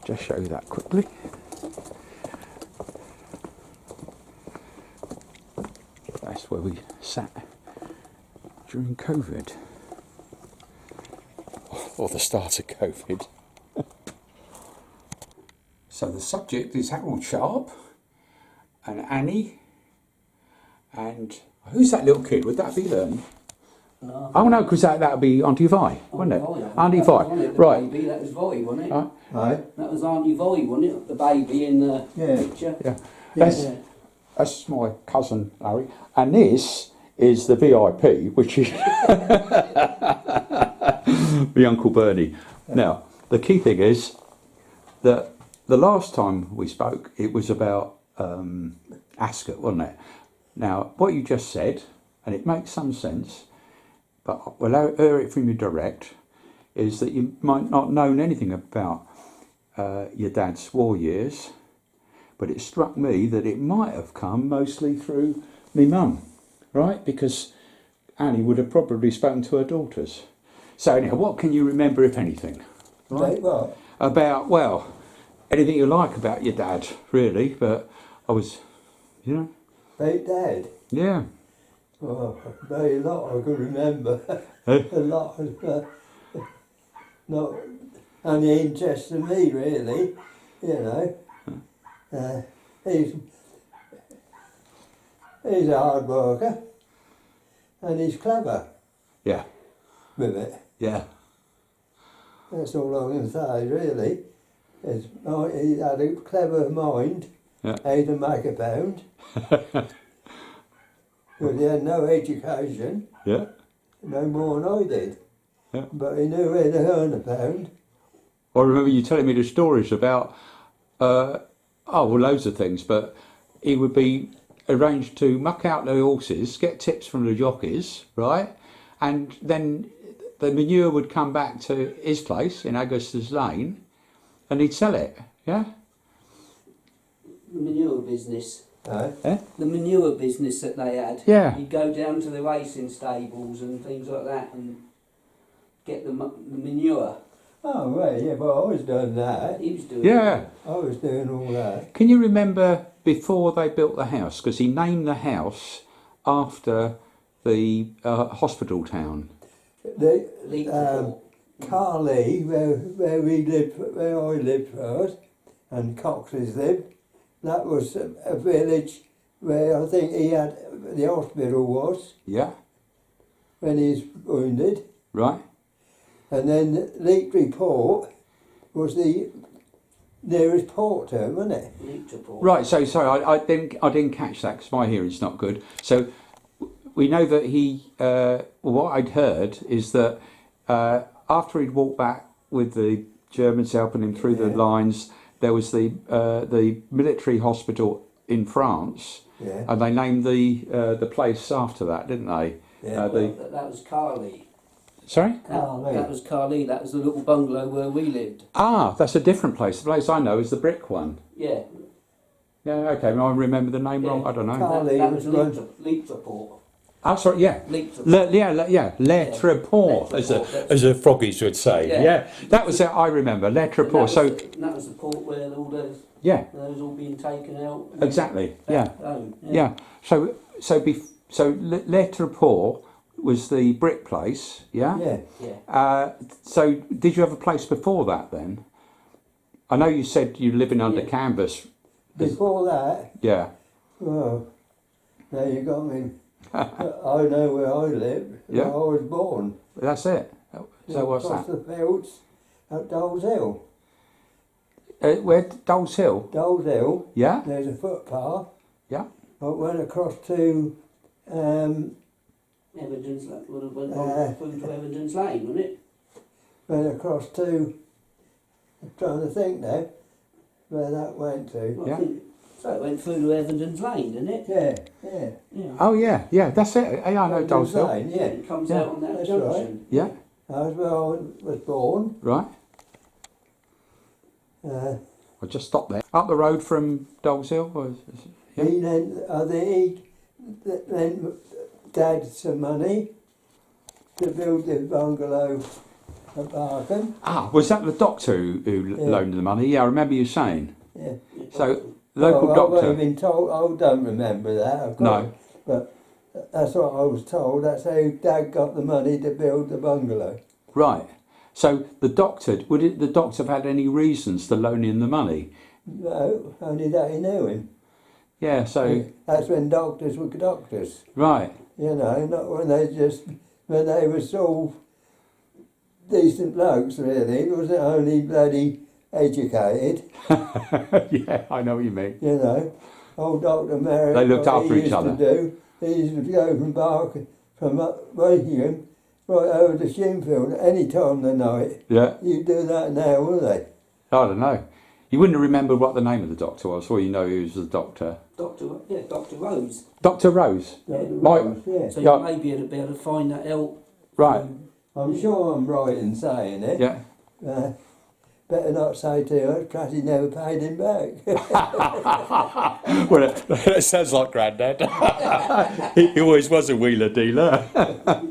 just show you that quickly. That's where we sat during COVID, or the start of COVID. So the subject is Harold Sharp and Annie, and who's that little kid? Would that be Learn? No. Oh no, because that would be Auntie Vi, wouldn't it? Auntie Vi, right? Baby, that was Vi, wasn't it? Aye. That was Auntie Vi, wasn't it? The baby in the picture. Yeah. That's my cousin Larry, and this is the VIP, which is the Uncle Bernie. Now, the key thing is that the last time we spoke, it was about Ascot, wasn't it? Now, what you just said, and it makes some sense, but we'll hear it from you direct, is that you might not known anything about your dad's war years, but it struck me that it might have come mostly through me mum, right? Because Annie would have probably spoken to her daughters. So anyhow, what can you remember, if anything? Right. What? About, well, anything you like about your dad, really, but I was, you know. About Dad? Yeah. Oh, very lot I can remember. A lot of not any interest in me, really, you know. He's a hard worker and he's clever Yeah. with it. Yeah. That's all I can say, really. He had a clever mind, Yeah. how to make a pound. But he had no education, Yeah. no more than I did. Yeah. But he knew where to earn a pound. I remember you telling me the stories about, loads of things, but he would be arranged to muck out the horses, get tips from the jockeys, right? And then the manure would come back to his place in Augustus Lane, and he'd sell it, yeah? The manure business. Eh? The manure business that they had. Yeah. You'd go down to the racing stables and things like that and get the manure. Oh, well, yeah, but I was doing that. He was doing Yeah. I was doing all that. Can you remember before they built the house? Because he named the house after the hospital town. Carly, where we lived, where I lived first, and Cox's lived, that was a village where I think he had, the hospital was, Yeah, when he was wounded. right? And then Leakley Port was the nearest port to him, wasn't it? Leitchport. Right, so sorry, I didn't catch that because my hearing's not good. So we know that he, what I'd heard is that after he'd walked back with the Germans helping him through the lines, there was the military hospital in France, Yeah. and they named the place after that, didn't they? Yeah. That was Carly. Sorry? Carly. That was Carly. That was the little bungalow where we lived. Ah, that's a different place. The place I know is the brick one. Yeah. Yeah, okay, I remember the name wrong, I don't know. Carly That was was Leitchport. Oh, sorry, yeah. Leitchport. Le Treport, as the froggies would say. Yeah, that was it, I remember, Le Treport. So, that was the port where all those all being taken out. exactly, yeah. Home, Yeah. So Le Treport was the brick place, yeah? Yeah. Yeah. So did you have a place before that then? I know you said you're living under canvas. Before that, Yeah. well, now you got me. I know where I live, Yeah. where I was born. That's it. So what's Across that? the fields at Dole's Hill. Where? Dole's Hill? Dole's Hill, Yeah? there's a footpath. Yeah. I went across to, Evidence would have went on through to Evidence Lane, wouldn't it? I'm trying to think now where that went to. Well, Yeah. I think, so it went through to Evidence Lane, didn't it? Yeah. Yeah. Oh, yeah, that's it. Yeah, I know Dole's Hill. Lane, Yeah. yeah. It comes Yeah. out on that That's junction. Yeah, That's where I was born. right. Uh, I just stopped there. Up the road from Dole's Hill? Yeah. He then, then Dad some money to build the bungalow at Barkham. Ah, was that the doctor who Yeah. loaned the money? Yeah, I remember you saying. Yeah. So, local I've doctor. been told. I don't remember that. Of No. course, but that's what I was told. That's how Dad got the money to build the bungalow. Right. So the doctor, the doctor have had any reasons to loan him the money? No, only that he knew him. Yeah. So That's when doctors were doctors. right. You know, not when they were all decent blokes, really. It wasn't only bloody educated, Yeah, I know what you mean. you know. Old Dr. Merrick, They looked what after he each used other. to do, he used to go from Wakingham right over to Shinfield any time of the night. Yeah. You'd do that now, would they? I don't know. You wouldn't remember what the name of the doctor was, or you know he was the doctor. Dr. Rose. Dr. Rose. Yeah. Like, Yeah. So Yeah. you may be able to find that out. right. I'm sure I'm right in saying it. Yeah. Better not say too much, perhaps he never paid him back. Well, it sounds like Grandad. He always was a wheeler dealer. But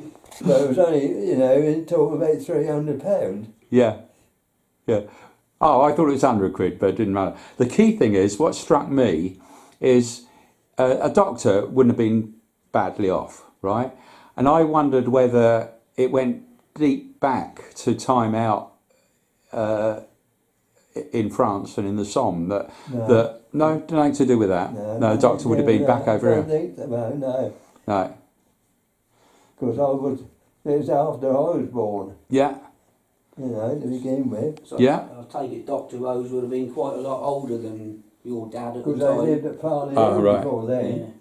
it was only, you know, talking about £300. Yeah. Yeah. Oh, I thought it was 100 quid, but it didn't matter. The key thing is, what struck me is a doctor wouldn't have been badly off, right? And I wondered whether it went deep back to time out in France and in the Somme. No, nothing to do with that. No, the doctor would have been back over I here. don't think so, no. No. Because it was after I was born, Yeah. you know, to begin with. So Yeah. I take it Dr. Rose would have been quite a lot older than your dad at the Because time. they lived at Farley Oh, Hill right. before then.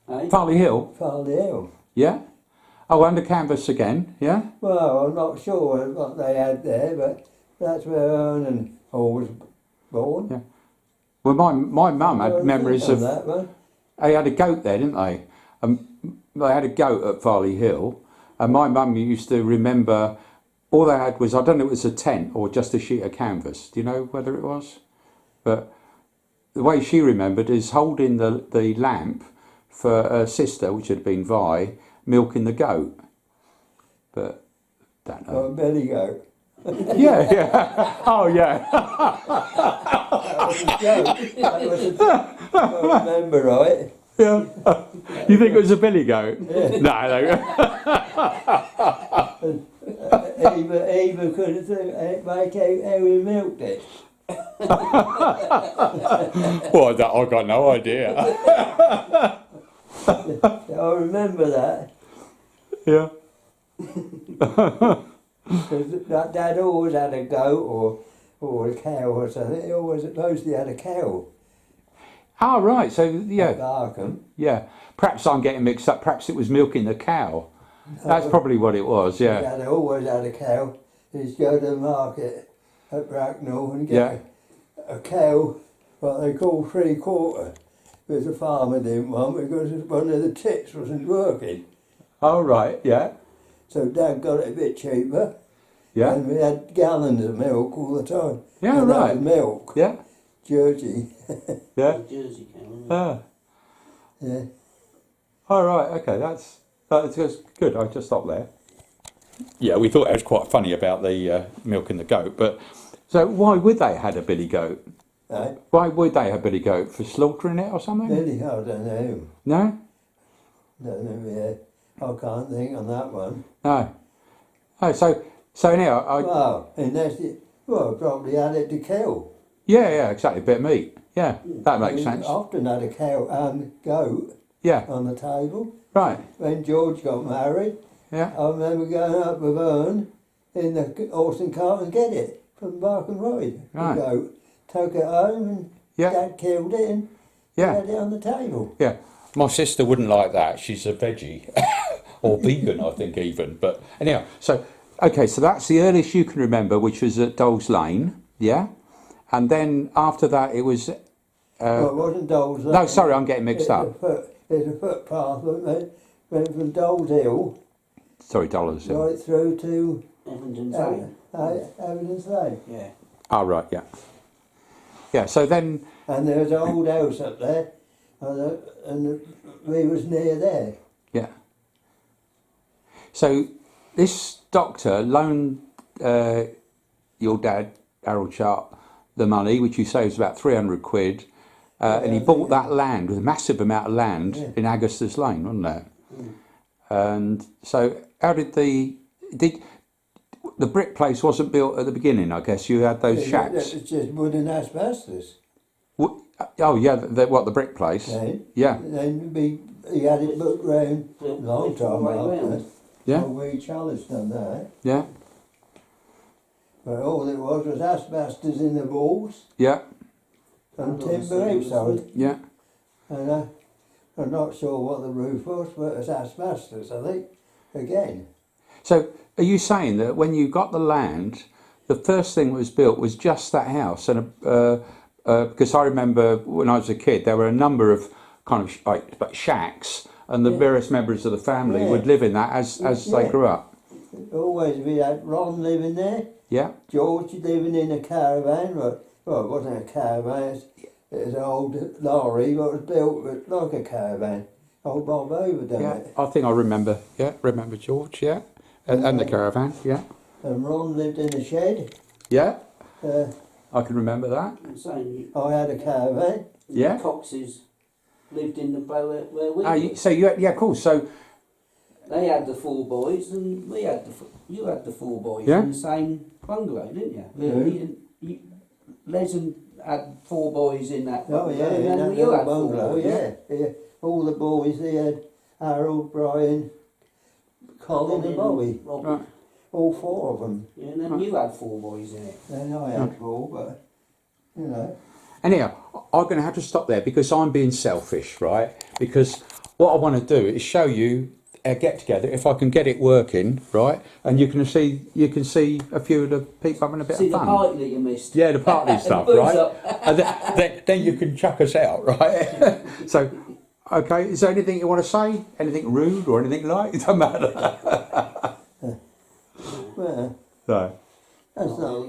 Yeah. Eh? Farley Hill. Farley Hill. Yeah. Oh, under canvas again. Yeah. Well, I'm not sure what they had there, but that's where Ernan was born. Yeah. Well, my mum had Well, memories think of. on that one. They had a goat there, didn't they? They had a goat at Farley Hill, and my mum used to remember. All they had was, I don't know, if it was a tent or just a sheet of canvas. Do you know whether it was? But the way she remembered is holding the lamp for her sister, which had been Vi, milking the goat. But don't know. Oh, belly goat. Yeah, yeah. Oh, yeah. That was a goat. If I remember right. Yeah. You think it was a billy goat? Yeah. No. Eva couldn't make out how we milked it. Well, I got no idea. I remember that. Yeah. Because that Dad always had a goat or a cow or something. He always mostly had a cow. Oh, right. So, At yeah. Barkham. Yeah. Perhaps I'm getting mixed up. Perhaps it was milking the cow. That's probably what it was, yeah. Dad always had a cow. He'd go to the market at Bracknell and get a cow, what they call 3/4. Because the farmer didn't want because one of the tits wasn't working. Oh, right. Yeah. So Dad got it a bit cheaper. Yeah. And we had gallons of milk all the time. Yeah, and that right. was milk. Yeah. Jersey. Yeah. Jersey cow. Ah. Yeah. All right. Okay. That's good. I just stopped there. Yeah, we thought it was quite funny about the milk and the goat. But so why would they had a billy goat? Right? Why would they have billy goat for slaughtering it or something? Really, I don't know. No. Don't know, yeah. I can't think on that one. No. Oh, so anyhow, Well, unless it, probably had it to kill. yeah, exactly. A bit of meat. Yeah, that makes We sense. often had a cow and goat Yeah. on the table. Right. When George got married, Yeah. I remember going up with Vern in the horse and cart and get it from Barkham Road. Right. The goat. Took it home and Yeah. Dad killed it and Yeah. had it on the table. Yeah. My sister wouldn't like that. She's a veggie or vegan, I think even. But anyhow, so that's the earliest you can remember, which was at Dole's Lane. Yeah. And then after that, it was. Well, it wasn't Dole's Lane. No, sorry, I'm getting mixed It's up. It's a footpath that went from Dole's Hill Sorry, Dollars. Yeah. right through to Evendon's Lane. Evidence Lane. Yeah. Oh, right. Yeah. Yeah. So then. And there was an old house up there, and we was near there. Yeah. So this doctor loaned your dad, Harold Sharp, the money, which you say was about 300 quid, and he bought that land, with a massive amount of land in Agustus Lane, wasn't it? And so, how did the brick place wasn't built at the beginning? I guess you had those shacks. It's just wood and asbestos. Oh yeah, the brick place? Then, Yeah. Then he had it looked round a long time Right after. round. Yeah. Oh, we challenged done that. Yeah. But all it was asbestos in the walls Yeah. and Oh, timber outside. Yeah. And I'm not sure what the roof was, but it's asbestos, I think. Again. So, are you saying that when you got the land, the first thing that was built was just that house? And because I remember when I was a kid, there were a number of kind of like shacks, and the various members of the family would live in that as they grew up. Always we had Ron living there, Yeah. George living in a caravan. Well, it wasn't a caravan, it was an old lorry that was built like a caravan. Old Bob Over done Yeah. it. I think I remember. Yeah. Remember George. Yeah. And the caravan. Yeah. And Ron lived in a shed. Yeah. Uh, I can remember that. I'm saying I had a caravan. Yeah. the Coxes lived in the bow where we lived. So yeah, cool. So They had the 4 boys, and we had you had the 4 boys Yeah. in the same bungalow, didn't you? Yeah. Les had 4 boys in that Oh yeah, bungalow, in and that you little had 4 bungalow, boys. yeah. All the boys, they had Harold, Brian, Colin and Bobby. Rob. Right. All 4 of them. Yeah, and then you had 4 boys in it. Then I had 4, but, you know. anyhow, I'm going to have to stop there because I'm being selfish, right? Because what I want to do is show you a get together if I can get it working, right? And you can see a few of the people having a bit See of the fun. party that you missed. Yeah, the party stuff, Booze right? up. And then you can chuck us out, right? So, okay, is there anything you want to say? Anything rude or anything like? It doesn't matter. Well, No. that's not,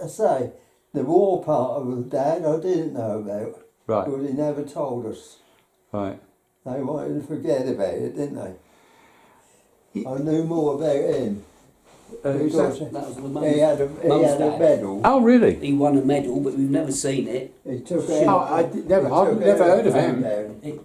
I say, the war part of Dad I didn't know about. Right, Because he never told us. right. They wanted to forget about it, didn't they? I knew more about him. Because That was my he had a mum's dad. medal. Oh, really? He won a medal, but we've never seen it. He took Oh, out. I've never heard of him.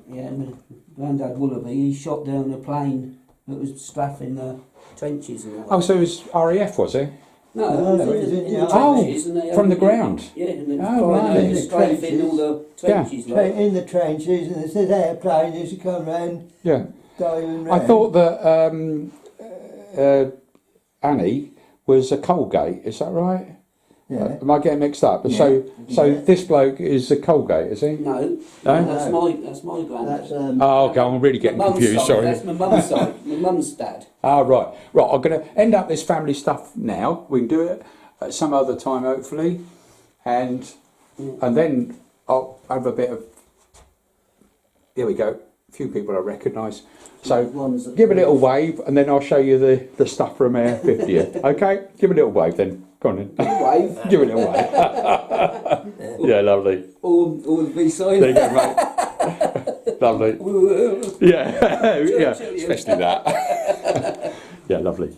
Yeah, my Grandad Willoughby, he shot down a plane that was strafing the trenches and all that. Oh, so it was RAF, was he? No, it it was was in the trenches. Oh, and they from the only- ground? Yeah, and it Oh, was right. In the strafing all the trenches. like. In the trenches, and this airplane used to come round, Yeah. diving I round. thought that Annie was a Colgate, is that right? Yeah. Am I getting mixed up? So this bloke is a Colgate, is he? No, No? that's my granddad. That's Oh, okay, I'm really getting My mum's confused, side, sorry. That's my mum's side. My mum's dad. Ah, right. Right, I'm going to end up this family stuff now. We can do it at some other time, hopefully. And then I'll have a bit of... Here we go. A few people I recognise. So Ones that- give a little wave and then I'll show you the stuff from our 50th. Okay? Give a little wave then. Go on then. Wave. Give a little wave. Yeah, lovely. All the B side. There you go, mate. Lovely. Yeah, yeah, especially that. Yeah, lovely.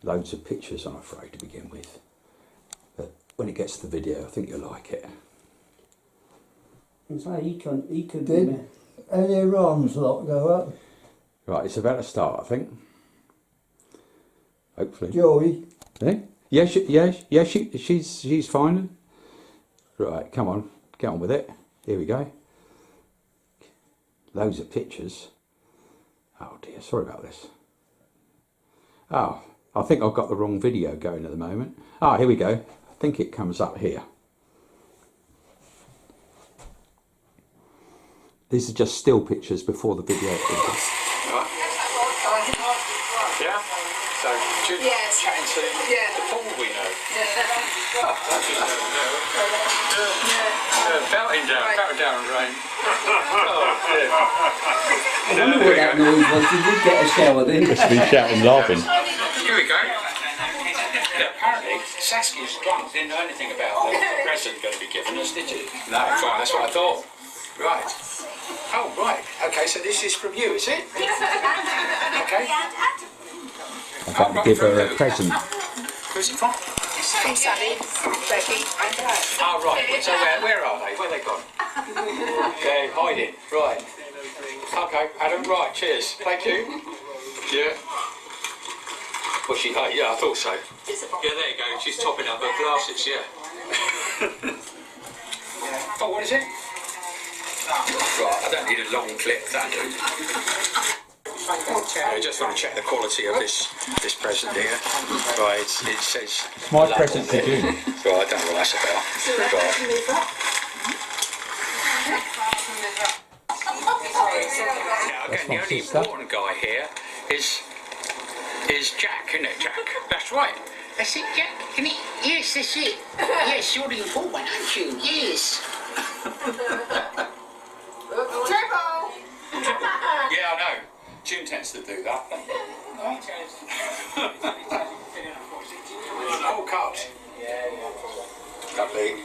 Loads of pictures, I'm afraid, to begin with. But when it gets to the video, I think you'll like it. And so he could Did any Ron's lot go up? Right, it's about to start, I think. Hopefully. Joey? Eh? She's fine. Right, come on, get on with it. Here we go. Loads of pictures. Oh dear, sorry about this. Oh, I think I've got the wrong video going at the moment. Ah, here we go. I think it comes up here. These are just still pictures before the video. Yeah? So, Yes. chatting to Yeah. the Paul we know. Belting down rain. I wonder what that noise was. Did we get a shower then? Just be shouting, laughing. Here we go. Yeah, apparently, Saskia's drunk, didn't know anything about the present going to be given us, did you? No, fine, that's what I thought. Right. Oh, right. Okay, so this is from you, is it? Okay. I'm going to give her a present. Who's it from? From Sally, Becky, and Dad. Oh, right. So where are they? Where are they gone? They're hiding. Right. Okay, Adam, right. Cheers. Thank you. Yeah. Well, yeah, I thought so. Yeah, there you go. She's topping up her glasses, yeah. Oh, what is it? Right, I don't need a long clip, that do. I just want to check the quality of this present here. Right, it says... My present to you. Right, I don't know what that's about. Right. Now, again, the only important guy here is Jack, isn't it, Jack? That's right. That's it, Jack, isn't it? Yes, that's it. Yes, you're the important one, aren't you? Yes. Yeah, I know. June tends to do that. Whole cups. Lovely.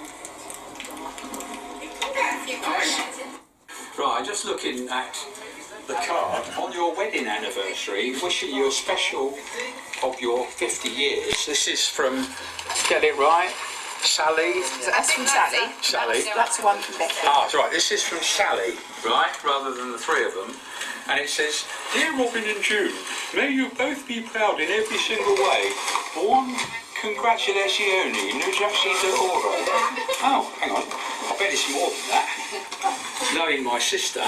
Nice. Right, I'm just looking at the card on your wedding anniversary, wishing you a special of your 50 years. This is from, get it right, Sally. So that's from Sally. Sally. That's the one from Becky. Ah, that's right. This is from Sally, right, rather than the three of them. And it says, "Dear Robin and June, may you both be proud in every single way. Buon congratulazioni, nujashita oro." Oh, hang on. I bet it's more than that. Knowing my sister.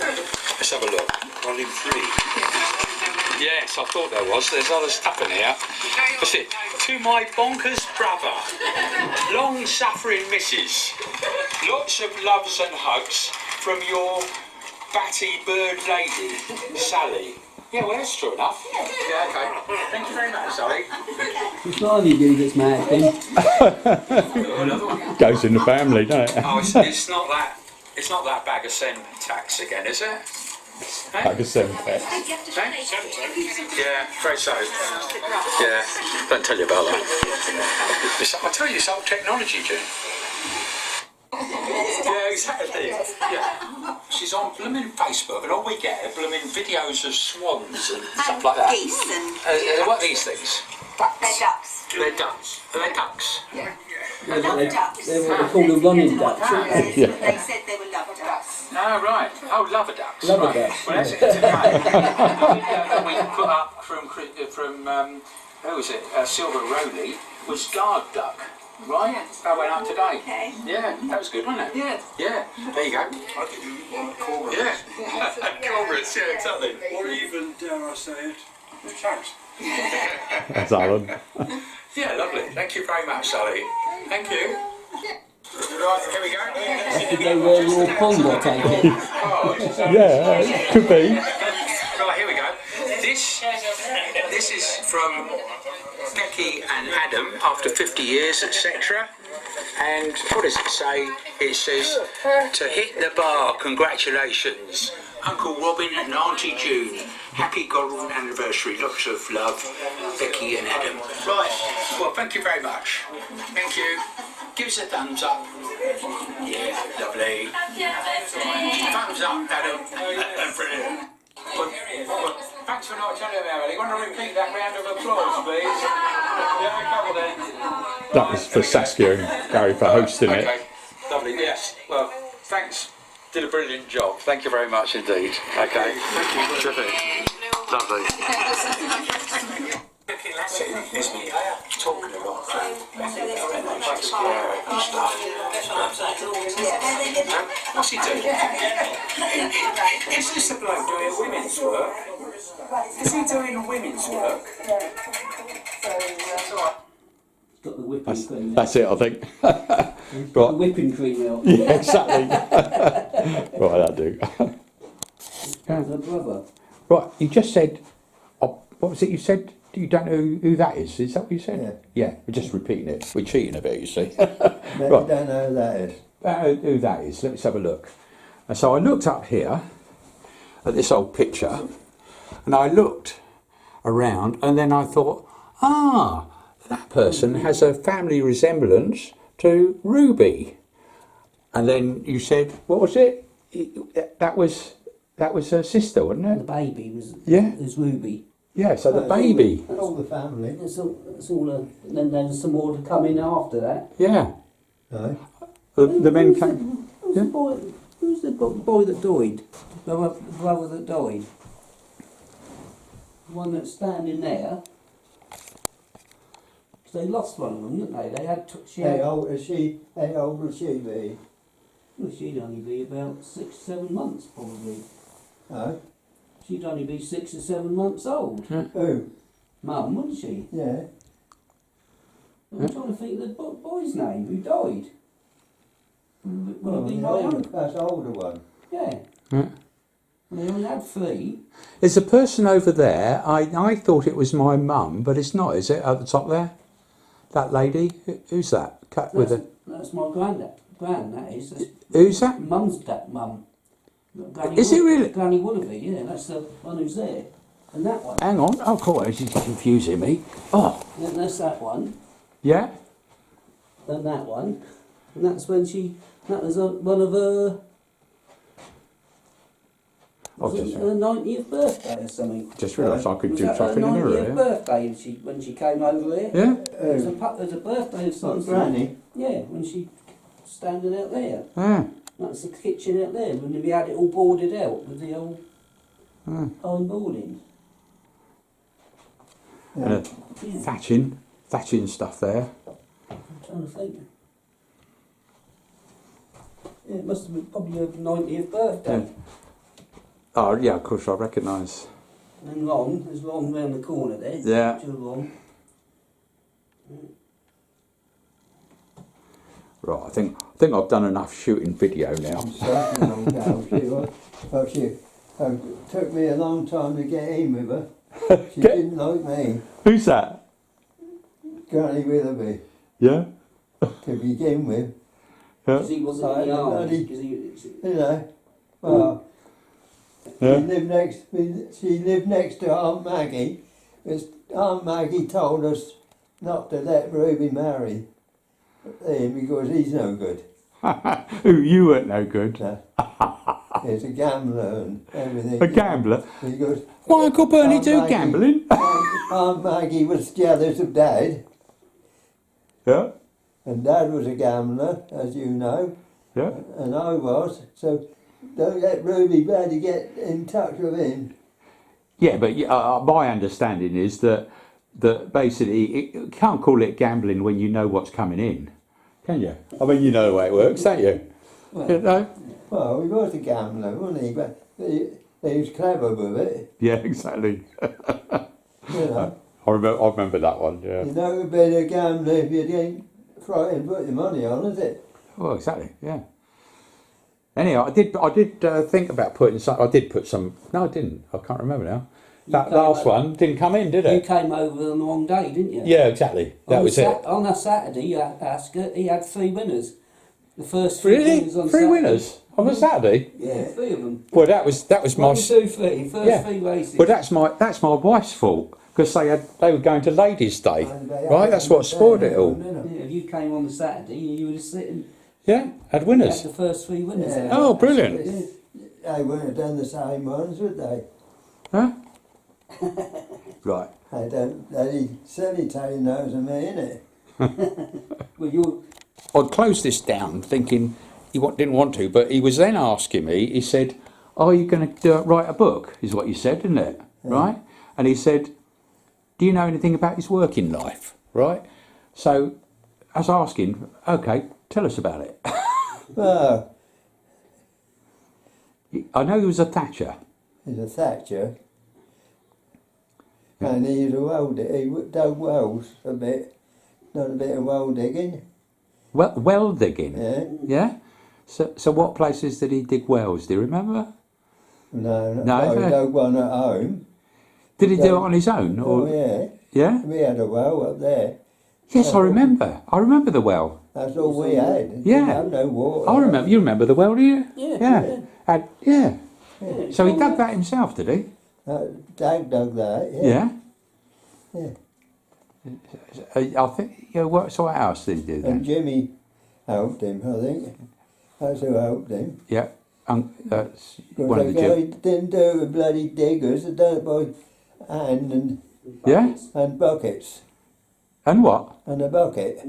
Let's have a look. Volume 3. Yes, I thought there was. There's other stuff in here. What's it? To my bonkers brother, long-suffering missus, lots of loves and hugs from your batty bird lady, Sally. Yeah, well, that's true enough. Yeah, okay. Thank you very much, Sally. It's not you do that's mad then. Another one. Goes in the family, doesn't it? Oh, it's not that. It's not that bag of send tax again, is it? Hey? Like a 7 pet. Yeah, afraid so. Yeah, don't tell you about that. I tell you, it's old technology, June. Yeah, exactly. Yeah. She's on blooming Facebook, and all we get are blooming videos of swans and stuff like that. Geese and What are these things? they're ducks. They're ducks. Are they ducks? They're ducks. what they call the running ducks. aren't they? They said they were love ducks. Oh, right. Oh, lover ducks. Lover Right. ducks. Well, that's it today. That we put up from who was it? Silver Rowley was guard duck. Right? That went up today. Okay. Yeah, that was good, wasn't it? Yeah. Yeah, there you go. I could do chorus. Yeah. Chorus, yeah, exactly. Or even, dare I say it, chat. That's Alan. Yeah, lovely. Thank you very much, Sally. Thank you. Right, here we go. Did they wear your pond, I take it? Oh, Yeah, could be. right, here we go. This is from Becky and Adam after 50 years, etc. And what does it say? It says, "To hit the bar, congratulations, Uncle Robin and Auntie June. Happy golden anniversary. Lots of love, Becky and Adam." Right. Well, thank you very much. Thank you. Give us a thumbs up. Yeah, lovely. Thumbs up, Adam. Brilliant. Well, thanks for not telling me, Emily. Want to repeat that round of applause, please? Yeah, come on then. That was for Saskia and Gary for hosting it. Okay, lovely. Yes. Well, thanks. Did a brilliant job. Thank you very much indeed. Okay. Thank you. Terrific. Lovely. Isn't he? Talking a lot. And stuff. What's he doing? Is this the bloke doing women's work? Is he doing women's work? Got the whipping cream. That's it, I think. The Right. whipping cream out. Yeah, exactly. Right, that'll do. The brother. Right, you just said, what was it you said? You don't know who that is? Is that what you said? Yeah, we're just repeating it. We're cheating a bit, you see. I Right. don't know who that is. Who that is? Let's have a look. And so I looked up here at this old picture, and I looked around, and then I thought, that person has a family resemblance to Ruby. And then you said, what was it? That was her sister, wasn't The it? baby was Yeah. was Ruby. Yeah, so the That's all baby. That's all the family. That's all. And then there's some more to come in after that. Yeah. Right. The men came. Who's the boy? Who's the boy that died? The brother that died. The one that's standing there. 'Cause they lost one of them, didn't they? They had. How old is she? How old will she be? Well, she'd only be about 6, 7 months probably. Oh, She'd only be 6 or 7 months old. who? Mum, wouldn't she? Yeah. I'm trying to think of the boy's name who died. Would it be my uncle? That's the older one. Yeah. Yeah. They only had 3. There's a person over there. I thought it was my mum, but it's not, is it? At the top there? That lady? Who's that? Cut with a. That's my granddad. That is. That's Who's that? Mum's mum. Granny Is it really? Granny Willoughby, yeah, that's the one who's there. And that one. Hang on. Oh, cool. She's confusing me. Oh, And that's that one. yeah. And that one. And that's when that was one of her. Oh, Was it just- her 90th birthday or something? Just realised I could Was do that her something in the 90th mirror. birthday when she came over here? Yeah. There's a birthday of some sort. Granny. Yeah, when she standing out there. Yeah. That's the kitchen out there, when we had it all boarded out with the old Hmm. iron boarding. And a Yeah, thatching stuff there. I'm trying to think. Yeah, it must have been probably her 90th birthday. Yeah. Oh, yeah. Of course, I recognise. And there's Long round the corner there. Yeah. Too long. Right. I think I've done enough shooting video now. Certain old gal, she was. But she took me a long time to get in with her. She didn't like me. Who's that? Granny Willoughby, Yeah. to begin with. Because he wasn't in the army. Bloody- 'Cause he, You know. Well, Yeah. she lived next to Aunt Maggie. Aunt Maggie told us not to let Ruby marry him because he's no good. Who, you weren't no good. He's a gambler and everything. A gambler. He goes, Why, Uncle Bernie Aunt do Maggie- gambling? Aunt Maggie was jealous of Dad, Yeah. and Dad was a gambler, as you know, Yeah. and I was. So don't let Ruby Brady get in touch with him. Yeah, but my understanding is that basically you can't call it gambling when you know what's coming in, can you? I mean, you know the way it works, don't you? well, You know? Well, he was a gambler, wasn't he? But he was clever with it, Yeah, exactly. you know. I remember that one. Yeah. You know a bit of gambler if you ain't frightened put your money on, is it? Well, exactly. Yeah. Anyhow, I did think about putting some. I did put some. No, I didn't. I can't remember now. That came last over- one didn't come in, did you it? came over on the wrong day, didn't you? Yeah, exactly. That was it. On a Saturday at Ascot, he had 3 winners. The first 3 Really? winners on 3 Saturday. winners on a Saturday. Yeah, 3 of them. Well, that was my. 1, 2, 3. First Yeah. 3 races. But that's my wife's fault because they were going to Ladies' Day, And they right? had That's what spoiled it all. didn't they? Yeah, if you came on the Saturday, you would have sitting. Yeah, had You winners. had the first 3 winners. Yeah. there. Oh, brilliant. They wouldn't have done the same ones, would they? Huh? Right. They don't. They silly telling those of me, innit? Well, you I'd closed this down thinking he didn't want to, but he was then asking me, he said, are you going to write a book, is what you said, didn't it? Right? And he said, do you know anything about his working life? Right? So I was asking, okay, tell us about it. Well, I know he was a thatcher. he's a thatcher. And he's a welder. He dug wells a bit. Done a bit of well digging. Well digging. Yeah. Yeah? So what places did he dig wells? Do you remember? No, No, he dug one at home. Did he do it on his own? Oh Or, yeah. yeah? We had a well up there. Yes, I remember. I remember the well. That's all we had. Yeah. Didn't have no water. I remember. You remember the well, do you? Yeah, Yeah. And, yeah. yeah. So he dug that himself, did he? Dad dug that. Yeah. Yeah. Yeah. I think. Yeah. What sort of house did he do And then? Jimmy helped him, I think. That's who helped him. Yeah. That's Because one of the the guy Jim. didn't do it with bloody diggers, they done it by hand Yeah. and buckets. And what? And a bucket.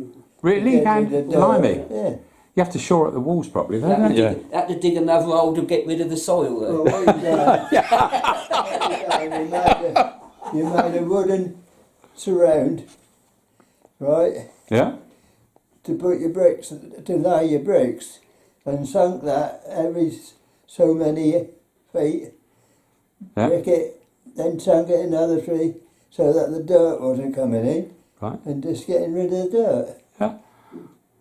Really? Get Hand rid of dirt. blimey. Yeah. You have to shore up the walls properly, don't Had to, you? dig, had to dig another hole to get rid of the soil there. Well, what you done, you made a wooden surround, right, Yeah. to put your bricks, to lay your bricks, and sunk that every so many feet, Yeah. brick it, then sunk it another 3 so that the dirt wasn't coming in, Right. and just getting rid of the dirt. Yeah.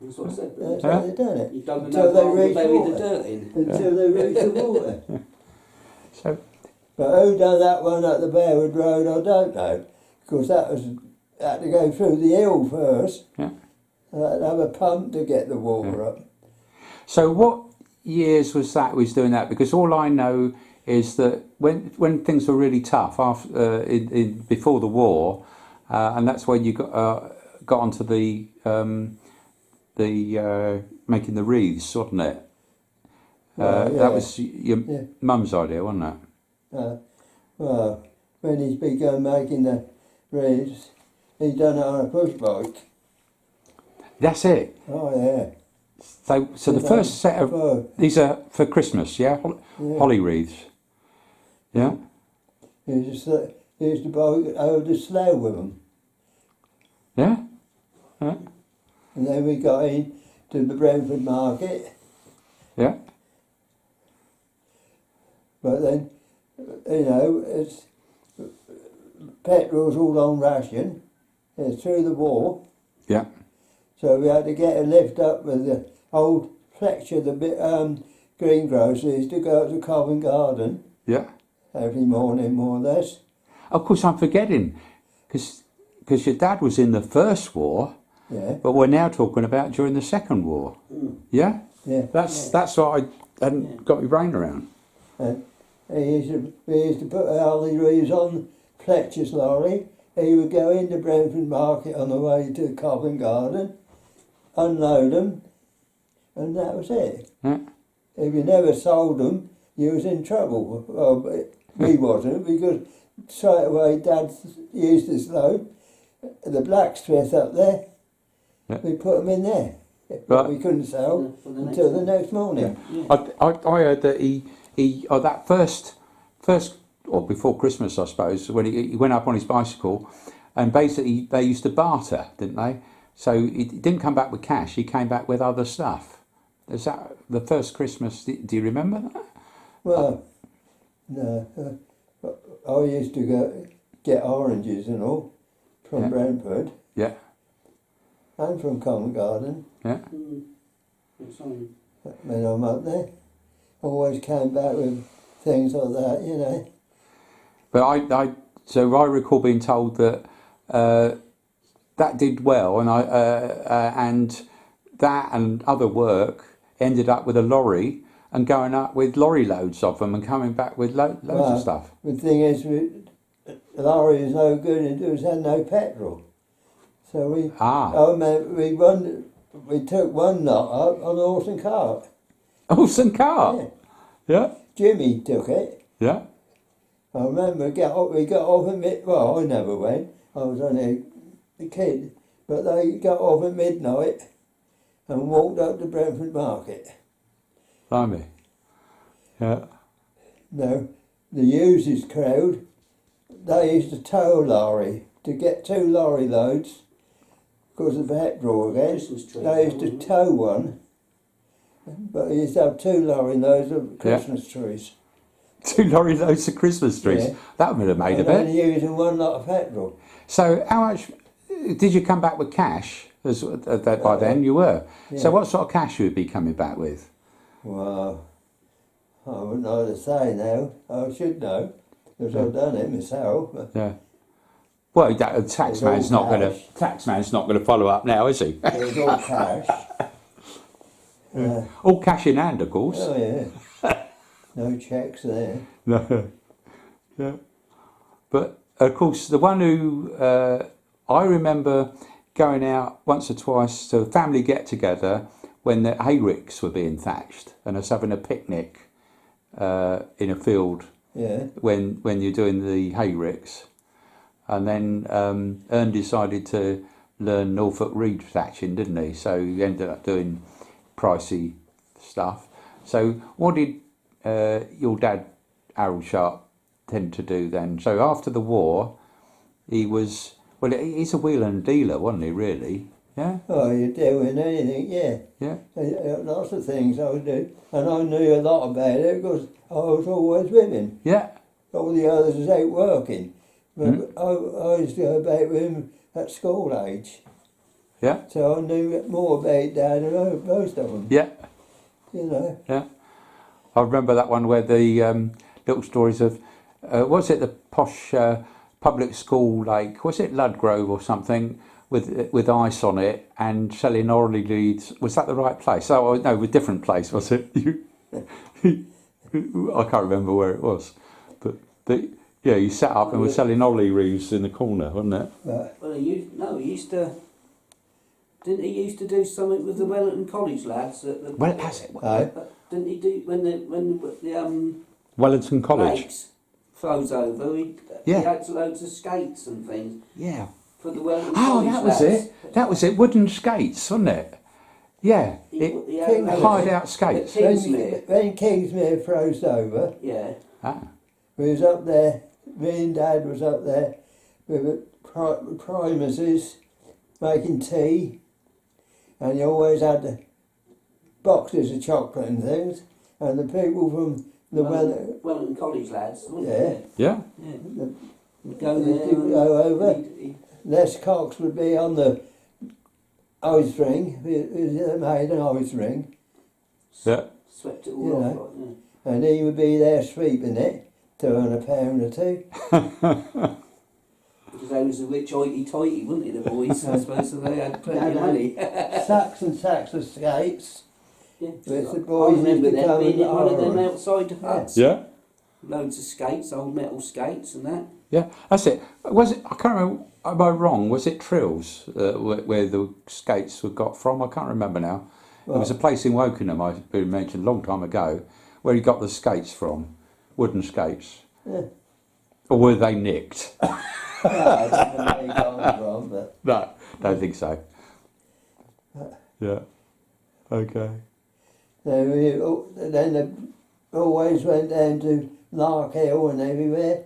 That's what I said. That's Yeah. how they done it. You dug Until another they hole to reached bury the water. dirt in. Until they reached the water. So But who done that one at the Bearwood Road, I don't know. Because that had to go through the hill first. Yeah. Had to have a pump to get the water up. So what years was that we was doing that? Because all I know is that when things were really tough after before the war, and that's when you got onto the making the wreaths, wasn't it? Well, yeah. That was your Yeah. mum's idea, wasn't it? Well, when he's begun making the wreaths, he done it on a push bike. That's it. Oh yeah. So the first set of Oh, these are for Christmas, yeah, yeah. holly wreaths. Yeah, He used to buy over the slough with them. yeah, And then we got in to the Brentford market. yeah. But then, you know, it's petrol's all on ration. It's through the war. Yeah. So we had to get a lift up with the old Fletcher, the greengrocers, to go to Covent Garden Yeah. every morning, more or less. Of course, I'm forgetting because your dad was in the First War, Yeah, but we're now talking about during the Second War. Yeah, yeah. that's what I hadn't got my brain around. And we used to put Harley Reeves on Fletcher's lorry. He would go into Brentford market on the way to Covent Garden, unload them, and that was it. Yeah. If you never sold them, you was in trouble. Well, but we wasn't, because straight away Dad used this load, the blacksmith up there, Yeah. we put them in there. Right. But we couldn't sell For the next until the one. next morning. I heard that he that first or before Christmas, I suppose, when he went up on his bicycle, and basically they used to barter, didn't they? So he didn't come back with cash. He came back with other stuff. Is that the first Christmas? Do you remember that? Well, no, I used to go get oranges and all from Yeah. Brentford Yeah, and from Covent Garden yeah. It's on. when I'm up there. Always came back with things like that, you know. But so I recall being told that that did well, and and that and other work ended up with a lorry and going up with lorry loads of them and coming back with loads Well, of stuff. The thing is, the lorry is no good and it had no petrol. So we we took one lot up on a horse and cart. Horse and cart. Yeah, Jimmy took it. yeah, I remember we got off at well, I never went. I was only a kid. But they got off at midnight and walked up to Brentford Market. blimey. Yeah, No, the users crowd, they used to tow a lorry to get 2 lorry loads because of petrol again. Christmas tree. They used to tow one, but they used to have 2 lorry loads of Christmas trees. 2 lorry loads of Christmas trees. Yeah. That would have made a And bit. only using 1 lot of petrol. So how much did you come back with cash? That by then you were. So yeah. what sort of cash you would be coming back with? Well, I wouldn't know to say now. I should know, because I've done it myself. But Yeah. Well, the taxman's not going to cash. follow up now, is he? it was all cash. All cash in hand, of course. Oh yeah. No checks there. No. Yeah. But of course, the one who I remember going out once or twice to a family get together when the hayricks were being thatched and us having a picnic in a field Yeah. when you're doing the hayricks, and then Ern decided to learn Norfolk reed thatching, didn't he? So he ended up doing pricey stuff. So what did your dad, Harold Sharp, tend to do then? So after the war, he was, well, he's a wheeler and dealer, wasn't he, really? Yeah? Oh, you're doing anything, yeah. Yeah? Lots of things I would do. And I knew a lot about it because I was always with him. Yeah? All the others was out working. But I used to go about with him at school age. Yeah? So I knew more about Dad than most of them, Yeah? you know. Yeah? I remember that one where the little stories of, was it the posh public school, like, was it Ludgrove or something, with ice on it and selling orally leads? Was that the right place? Oh, no, a different place, was it? I can't remember where it was. But yeah, you sat up and were selling ollie reeds in the corner, wasn't it? But Well, he used to. Didn't he used to do something with the Wellington College lads? Well, that's it. Didn't he do when the Wellington College. lakes froze over? He Yeah. had loads of skates and things Yeah. for the Wellington Oh, College that was lads. it. That was it. Wooden skates, wasn't it? Yeah. He had Hired out skates. Kingsmere. when Kingsmere froze over, Yeah. Ah. we was up there, me and Dad was up there with the primuses making tea, and you always had the boxes of chocolate and things, and the people from the Wellington College lads, wasn't Yeah. it? Yeah. Yeah. We'd go He'd there. go over. he'd- Les Cox would be on the ice ring, he made an ice ring, Yeah. Swept it all Yeah. off. Like, yeah. and he would be there sweeping it to earn a pound or two. Because they was a rich hoity-toity, weren't they, the boys? I suppose so they had plenty of money. Sacks and sacks of skates. Yeah. With the I boys remember used to them come being in and one of them borrow. outside huts. Yeah. Loads of skates, old metal skates and that. Yeah. That's it. Was it? I can't remember. Am I wrong? Was it Trills where the skates were got from? I can't remember now. There was a place in Wokingham I've been mentioned a long time ago where he got the skates from, wooden skates. Yeah. Or were they nicked? I don't know where he got from, but No, don't think so. Yeah. Okay. then they always went down to Lark Hill and everywhere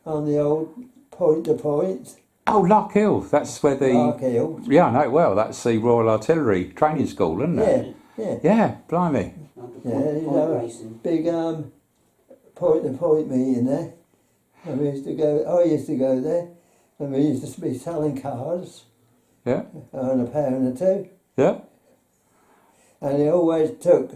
on the old point to point. Oh, Lark Hill. That's where the. Lark Hill. Yeah, I know. Well, that's the Royal Artillery Training School, isn't Yeah, it? yeah. Yeah. Blimey. Yeah, you Point know, racing. big point to point meeting there. And I used to go there, and we used to be selling cars Yeah. on a pound or two. Yeah. And he always took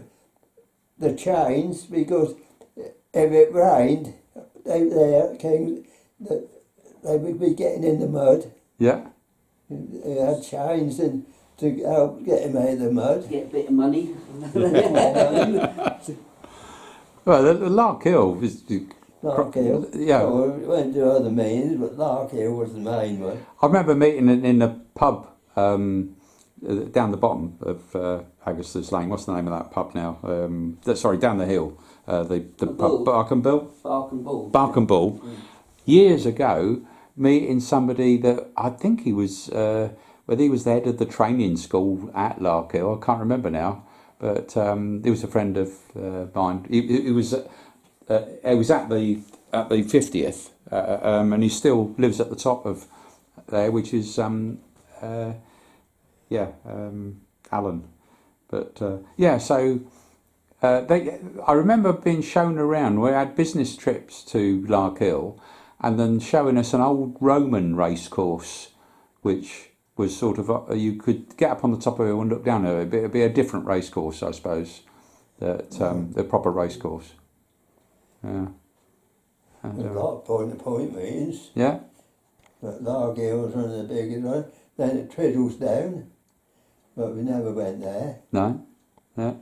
the chains because if it rained out there at Kings, they would be getting in the mud. Yeah. He had chains and to help get him out of the mud. Get a bit of money. Well, the Lark Hill is. Lark Hill. Yeah. Oh, we went to other meetings, but Lark Hill was the main one. I remember meeting in a pub down the bottom of Augustus Lane. What's the name of that pub now? Sorry, down the hill. The Bull. pub, Bark and Bill. Bark and Bull. Bark and Bull. Years ago, meeting somebody that I think he was, whether he was the head of the training school at Lark Hill, I can't remember now, but he was a friend of mine. He was at the 50th, and he still lives at the top of there, which is Alan. But so I remember being shown around. We had business trips to Lark Hill, and then showing us an old Roman race course, which was sort of you could get up on the top of it and look down at it. It'd be a different race course, I suppose, that the proper race course. Yeah. A And, lot of point to point meetings. yeah. But Lark Hill was one of the biggest ones. Then it trickles down, but we never went there. No. Yeah.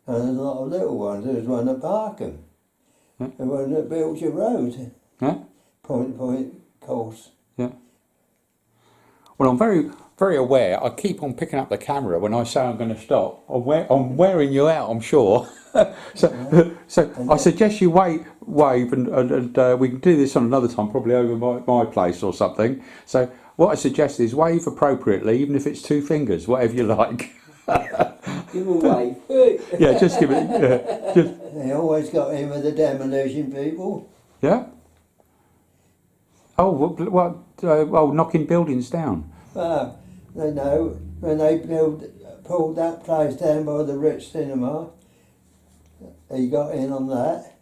And there's a lot of little ones. There's one at Barkham. Yeah. The one at Wiltshire Road. Yeah. Point to point course. Yeah. Well, I'm very aware. I keep on picking up the camera when I say I'm going to stop. I'm wearing you out, I'm sure. so I suggest you wave, and we can do this on another time, probably over my place or something. So what I suggest is wave appropriately, even if it's two fingers, whatever you like. Give a wave. Yeah, just give it. Yeah, just, They always got in with the demolition people. yeah. Oh, what? Knocking buildings down. They know when they pulled that place down by the Rich Cinema, he got in on that.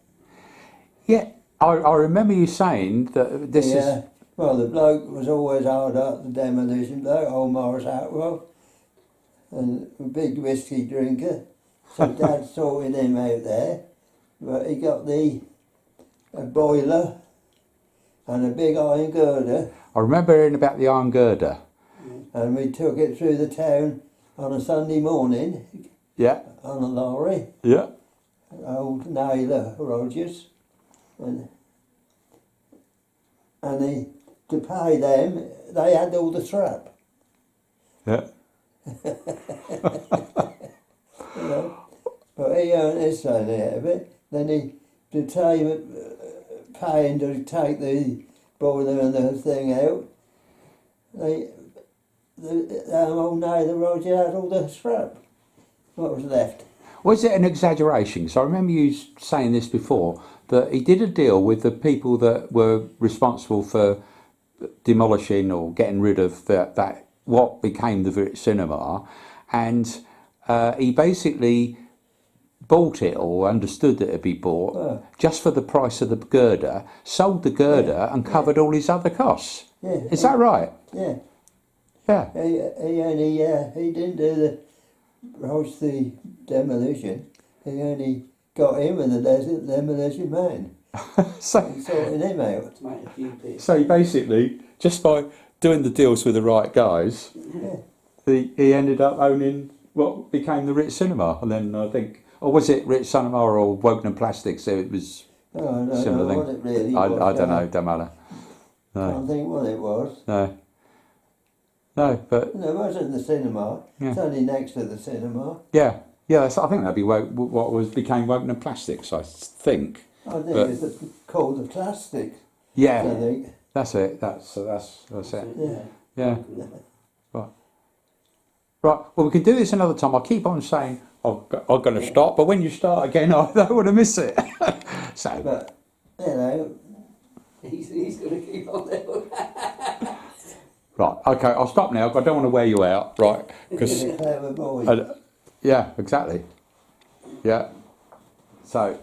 Yeah, I remember you saying that this is. Well, the bloke was always hard up, the demolition bloke, old Morris Atwell, and a big whiskey drinker. So Dad sorted him out there, but he got a boiler and a big iron girder, I remember hearing about the iron girder. and we took it through the town on a Sunday morning Yeah, on a lorry, yeah. old Naylor Rogers, and to pay them, they had all the scrap. Yeah. You know. But he earned his money out of it. Then to paying to take the boiler and the thing out, the old Naylor Roger had all the scrap. What was left? Was it an exaggeration? So I remember you saying this before, that he did a deal with the people that were responsible for demolishing or getting rid of that what became the Village Cinema, and he basically bought it or understood that it'd be bought just for the price of the girder, sold the girder and covered all his other costs. Yeah. Is that right? Yeah. Yeah. He didn't do the demolition. He only got him and the demolition man. So, Sorting him out. Make a few bits. so basically, just by doing the deals with the right guys, he ended up owning what became the Ritz Cinema, and then I think, or was it Ritz Cinema or Wogan Plastics? So it was Oh, I don't similar know thing. what it really I was. don't know, don't matter. Can't think what it was. No, but No, it wasn't the cinema. Yeah. It's only next to the cinema. yeah, I think that'd be what became Wogan Plastics, I think. I think But- it's called the plastic. I Yeah, think. that's it. That's it. Yeah. Yeah. Right. Right. Well, we can do this another time. I keep on saying I'm going to stop, but when you start again, I don't want to miss it. So, But you know, He's going to keep on there. right. Okay, I'll stop now. I don't want to wear you out. Right. he's Because a clever boy. yeah, exactly. Yeah. So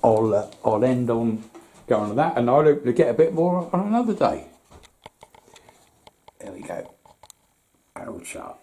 I'll end on going to that, and I'll hope to get a bit more on another day. There we go. Harold Sharp.